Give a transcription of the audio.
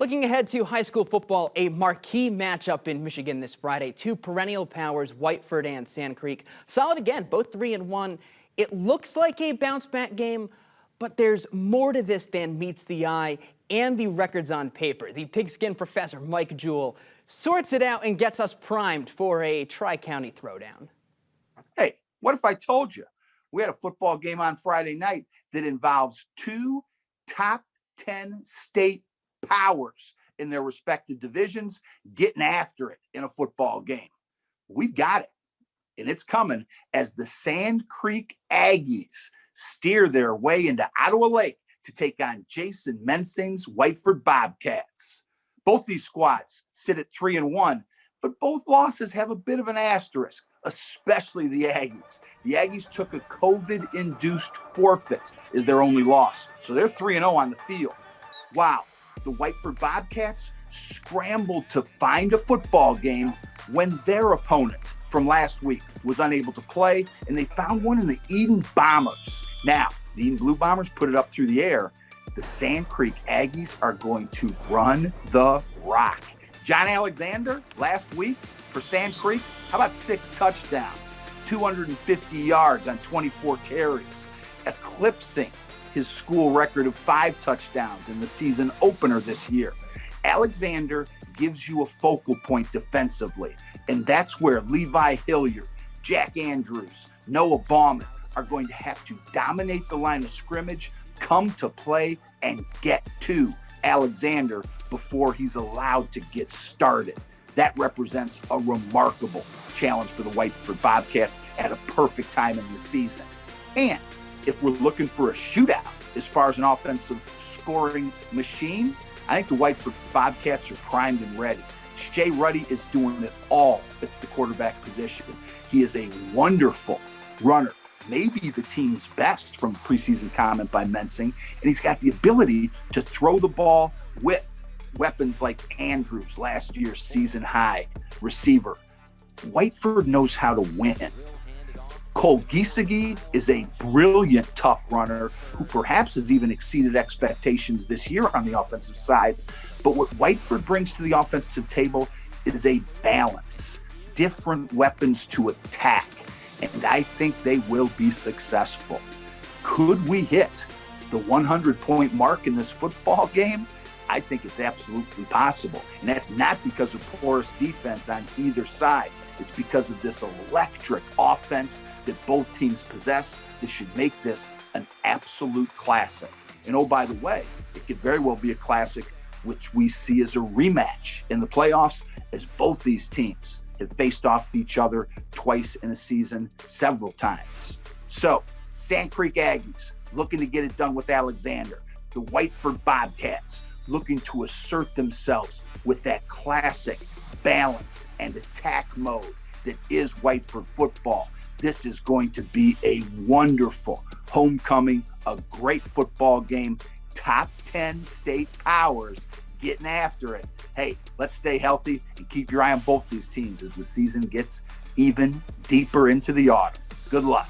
Looking ahead to high school football, a marquee matchup in Michigan this Friday. Two perennial powers, Whiteford and Sand Creek. Solid again, both 3-1. It looks like a bounce-back game, but there's more to this than meets the eye and the records on paper. The pigskin professor, Mike Jewell, sorts it out and gets us primed for a tri-county throwdown. Hey, what if I told you we had a football game on Friday night that involves two top 10 state powers in their respective divisions getting after it in a football game? We've got it, and it's coming as the Sand Creek Aggies steer their way into Ottawa Lake to take on Jason Mensing's Whiteford Bobcats. Both these squads sit at 3-1, but both losses have a bit of an asterisk, especially the Aggies. The Aggies took a COVID-induced forfeit as their only loss, so they're 3-0 on the field. Wow, the Whiteford Bobcats scrambled to find a football game when their opponent from last week was unable to play, and they found one in the Eden Bombers. Now, the Eden Blue Bombers put it up through the air. The Sand Creek Aggies are going to run the rock. John Alexander, last week for Sand Creek, how about 6 touchdowns, 250 yards on 24 carries, eclipsing his school record of 5 touchdowns in the season opener this year. Alexander gives you a focal point defensively, and that's where Levi Hilliard, Jack Andrews, Noah Bauman are going to have to dominate the line of scrimmage, come to play, and get to Alexander before he's allowed to get started. That represents a remarkable challenge for the Whiteford Bobcats at a perfect time in the season. And if we're looking for a shootout as far as an offensive scoring machine, I think the Whiteford Bobcats are primed and ready. Shea Ruddy is doing it all at the quarterback position. He is a wonderful runner, maybe the team's best from preseason comment by Mensing, and he's got the ability to throw the ball with weapons like Andrews, last year's season high receiver. Whiteford knows how to win. Cole Giesecke is a brilliant, tough runner who perhaps has even exceeded expectations this year on the offensive side. But what Whiteford brings to the offensive table is a balance, different weapons to attack, and I think they will be successful. Could we hit the 100-point mark in this football game? I think it's absolutely possible, and that's not because of porous defense on either side. It's because of this electric offense that both teams possess. This should make this an absolute classic. And oh, by the way, it could very well be a classic which we see as a rematch in the playoffs, as both these teams have faced off each other twice in a season, several times. So, Sand Creek Aggies looking to get it done with Alexander. The Whiteford Bobcats looking to assert themselves with that classic balance and attack mode that is Whiteford football. This is going to be a wonderful homecoming, a great football game, top 10 state powers getting after it. Hey, let's stay healthy and keep your eye on both these teams as the season gets even deeper into the autumn. Good luck.